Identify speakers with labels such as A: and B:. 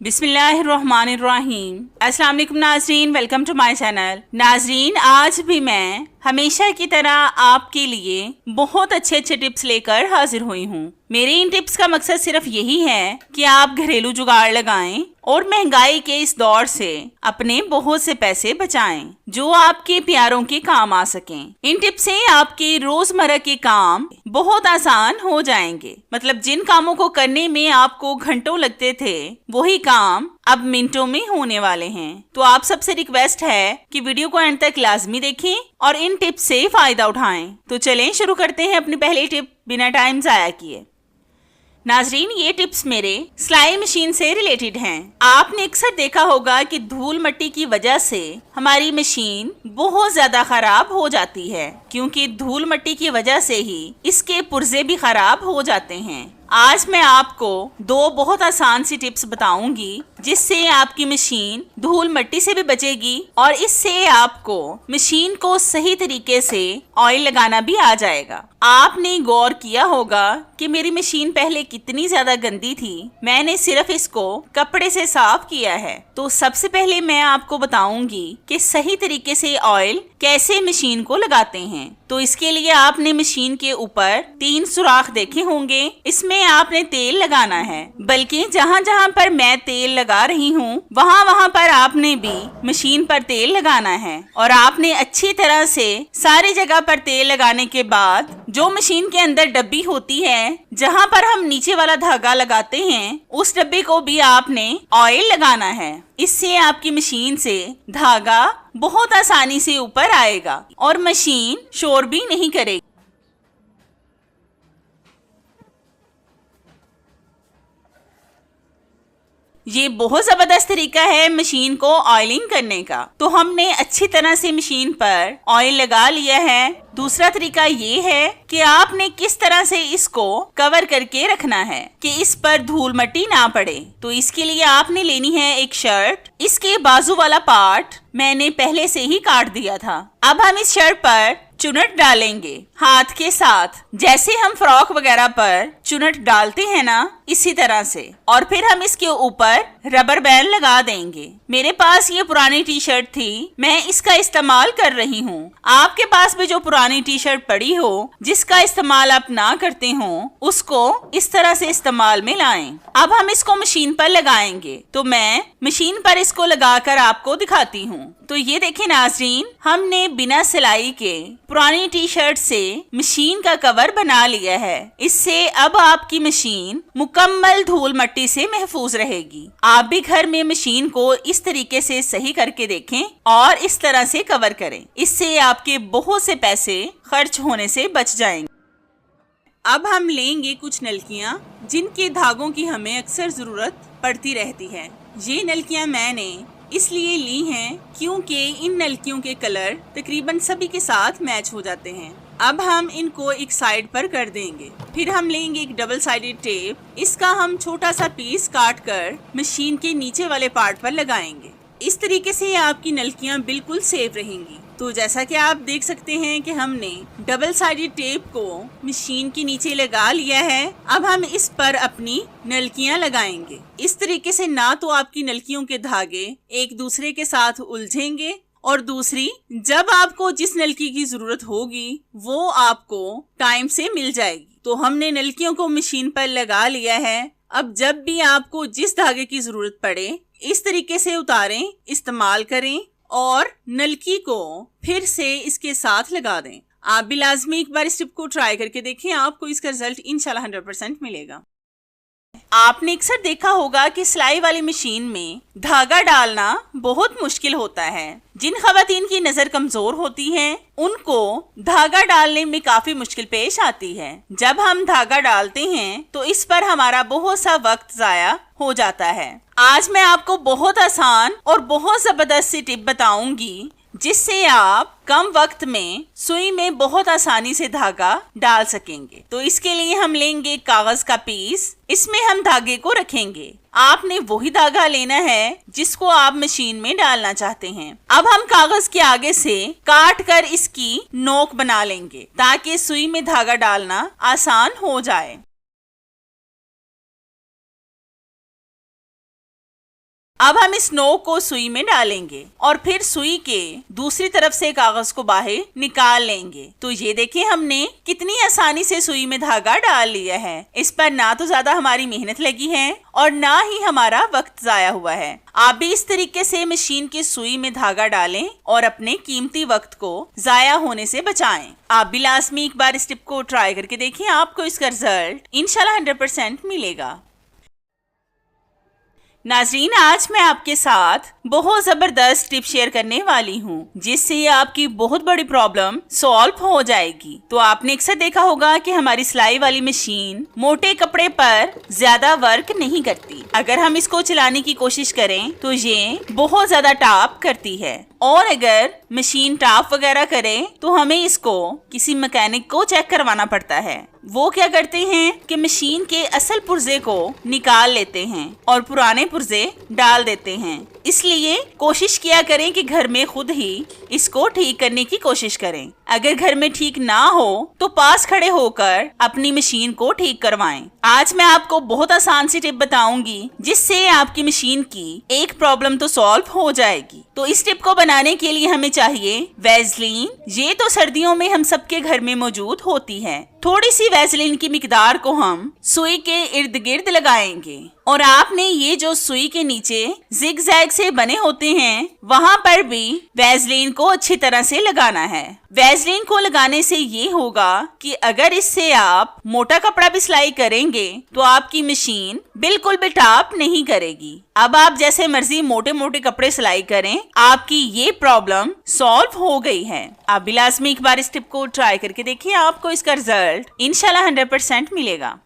A: बिस्मिल्लाहिर्रहमानिर्रहीम। अस्सलाम वालेकुम नाजरीन, वेलकम टू माय चैनल। नाजरीन, आज भी मैं हमेशा की तरह आपके लिए बहुत अच्छे अच्छे टिप्स लेकर हाजिर हुई हूँ। मेरे इन टिप्स का मकसद सिर्फ यही है कि आप घरेलू जुगाड़ लगाएं और महंगाई के इस दौर से अपने बहुत से पैसे बचाएं जो आपके प्यारों के काम आ सकें। इन टिप्स से आपके रोजमर्रा के काम बहुत आसान हो जाएंगे। मतलब जिन कामों को करने में आपको घंटों लगते थे वही काम अब मिनटों में होने वाले हैं। तो आप सबसे रिक्वेस्ट है कि वीडियो को एंड तक लाजमी देखें और इन टिप्स से फायदा उठाएं। तो चलें शुरू करते हैं अपनी पहली टिप बिना टाइम जाया किए। नाजरीन, ये टिप्स मेरे सिलाई मशीन से रिलेटेड हैं। आपने अक्सर देखा होगा कि धूल मिट्टी की वजह से हमारी मशीन बहुत ज्यादा खराब हो जाती है, क्योंकि धूल मिट्टी की वजह से ही इसके पुर्जे भी खराब हो जाते हैं। आज मैं आपको दो बहुत आसान सी टिप्स बताऊंगी जिससे आपकी मशीन धूल मिट्टी से भी बचेगी और इससे आपको मशीन को सही तरीके से ऑयल लगाना भी आ जाएगा। आपने गौर किया होगा कि मेरी मशीन पहले कितनी ज्यादा गंदी थी, मैंने सिर्फ इसको कपड़े से साफ किया है। तो सबसे पहले मैं आपको बताऊंगी कि सही तरीके से ऑयल कैसे मशीन को लगाते हैं। तो इसके लिए आपने मशीन के ऊपर 3 सुराख देखे होंगे, इसमें आपने तेल लगाना है। बल्कि जहाँ जहाँ पर मैं तेल लगा रही हूँ वहाँ पर आपने भी मशीन पर तेल लगाना है। और आपने अच्छी तरह से सारी जगह पर तेल लगाने के बाद जो मशीन के अंदर डब्बी होती है जहाँ पर हम नीचे वाला धागा लगाते हैं उस डब्बे को भी आपने ऑयल लगाना है। इससे आपकी मशीन से धागा बहुत आसानी से ऊपर आएगा और मशीन शोर भी नहीं करेगी। ये बहुत जबरदस्त तरीका है मशीन को ऑयलिंग करने का। तो हमने अच्छी तरह से मशीन पर ऑयल लगा लिया है। दूसरा तरीका ये है कि आपने किस तरह से इसको कवर करके रखना है कि इस पर धूल मिट्टी ना पड़े। तो इसके लिए आपने लेनी है एक शर्ट। इसके बाजू वाला पार्ट मैंने पहले से ही काट दिया था। अब हम इस शर्ट पर चुनट डालेंगे हाथ के साथ, जैसे हम फ्रॉक वगैरह पर चुनट डालते हैं ना, इसी तरह से। और फिर हम इसके ऊपर रबर बैंड लगा देंगे। मेरे पास ये पुरानी टी शर्ट थी, मैं इसका इस्तेमाल कर रही हूँ। आपके पास भी जो पुरानी टी शर्ट पड़ी हो जिसका इस्तेमाल आप ना करते हो उसको इस तरह से इस्तेमाल में लाएं। अब हम इसको मशीन पर लगाएंगे। तो मैं मशीन पर इसको लगाकर आपको दिखाती हूँ। तो ये देखें नाजरीन, हमने बिना सिलाई के पुरानी टी शर्ट से मशीन का कवर बना लिया है। इससे अब आपकी मशीन मुकम्मल धूल मिट्टी से महफूज रहेगी। आप भी घर में मशीन को इस तरीके से सही करके देखें और इस तरह से कवर करें। इससे आपके बहुत से पैसे खर्च होने से बच जाएंगे। अब हम लेंगे कुछ नलकियां जिनके धागों की हमें अक्सर जरूरत पड़ती रहती है। ये नलकियां मैंने इसलिए ली हैं क्योंकि इन नलकियों के कलर तकरीबन सभी के साथ मैच हो जाते हैं। अब हम इनको एक साइड पर कर देंगे। फिर हम लेंगे एक डबल साइडेड टेप। इसका हम छोटा सा पीस काट कर मशीन के नीचे वाले पार्ट पर लगाएंगे। इस तरीके से आपकी नलकियां बिल्कुल सेफ रहेंगी। तो जैसा कि आप देख सकते हैं कि हमने डबल साइडेड टेप को मशीन के नीचे लगा लिया है। अब हम इस पर अपनी नलकियां लगाएंगे। इस तरीके से ना तो आपकी नलकियों के धागे एक दूसरे के साथ उलझेंगे और दूसरी, जब आपको जिस नलकी की जरूरत होगी वो आपको टाइम से मिल जाएगी। तो हमने नलकियों को मशीन पर लगा लिया है। अब जब भी आपको जिस धागे की जरूरत पड़े इस तरीके से उतारें, इस्तेमाल करें और नलकी को फिर से इसके साथ लगा दें। आप भी लाजमी एक बार इस टिप को ट्राई करके देखें, आपको इसका रिजल्ट इंशाल्लाह 100% मिलेगा। आपने अक्सर देखा होगा कि सिलाई वाली मशीन में धागा डालना बहुत मुश्किल होता है। जिन खवातीन की नजर कमजोर होती है उनको धागा डालने में काफी मुश्किल पेश आती है। जब हम धागा डालते हैं तो इस पर हमारा बहुत सा वक्त जाया हो जाता है। आज मैं आपको बहुत आसान और बहुत जबरदस्त सी टिप बताऊंगी जिससे आप कम वक्त में सुई में बहुत आसानी से धागा डाल सकेंगे। तो इसके लिए हम लेंगे कागज का पीस। इसमें हम धागे को रखेंगे। आपने वही धागा लेना है जिसको आप मशीन में डालना चाहते हैं। अब हम कागज के आगे से काट कर इसकी नोक बना लेंगे ताकि सुई में धागा डालना आसान हो जाए। अब हम इस नोक को सुई में डालेंगे और फिर सुई के दूसरी तरफ से कागज को बाहर निकाल लेंगे। तो ये देखिए हमने कितनी आसानी से सुई में धागा डाल लिया है। इस पर ना तो ज्यादा हमारी मेहनत लगी है और ना ही हमारा वक्त जाया हुआ है। आप भी इस तरीके से मशीन की सुई में धागा डालें और अपने कीमती वक्त को जाया होने से बचाएं। आप भी लाजमी एक बार इस टिप को ट्राई करके देखिए, आपको इसका रिजल्ट इंशाल्लाह 100% मिलेगा। नाजरीन, आज मैं आपके साथ बहुत जबरदस्त टिप शेयर करने वाली हूँ जिससे आपकी बहुत बड़ी प्रॉब्लम सॉल्व हो जाएगी। तो आपने अक्सर देखा होगा कि हमारी सिलाई वाली मशीन मोटे कपड़े पर ज्यादा वर्क नहीं करती। अगर हम इसको चलाने की कोशिश करें तो ये बहुत ज्यादा टाप करती है और अगर मशीन टाप वगैरह करे तो हमें इसको किसी मैकेनिक को चेक करवाना पड़ता है। वो क्या करते हैं कि मशीन के असल पुर्जे को निकाल लेते हैं और पुराने पुर्जे डाल देते हैं। इसलिए कोशिश किया करें कि घर में खुद ही इसको ठीक करने की कोशिश करें। अगर घर में ठीक ना हो तो पास खड़े होकर अपनी मशीन को ठीक करवाएं। आज मैं आपको बहुत आसान सी टिप बताऊंगी जिससे आपकी मशीन की एक प्रॉब्लम तो सॉल्व हो जाएगी। तो इस टिप को बनाने के लिए हमें चाहिए वैसलीन। ये तो सर्दियों में हम सबके घर में मौजूद होती है। थोड़ी सी वैसलीन की मिकदार को हम सुई के इर्द गिर्द लगाएंगे और आपने ये जो सुई के नीचे जिग जैग से बने होते हैं वहां पर भी वैसलीन को अच्छी तरह से लगाना है। वैसलीन को लगाने से ये होगा कि अगर इससे आप मोटा कपड़ा भी सिलाई करेंगे तो आपकी मशीन बिल्कुल भी टाप नहीं करेगी। अब आप जैसे मर्जी मोटे मोटे कपड़े सिलाई करें, आपकी ये प्रॉब्लम सॉल्व हो गई है। आप भी लाजमी एक बार इस टिप को ट्राई करके देखिए, आपको इसका रिजल्ट इंशाल्लाह 100% मिलेगा।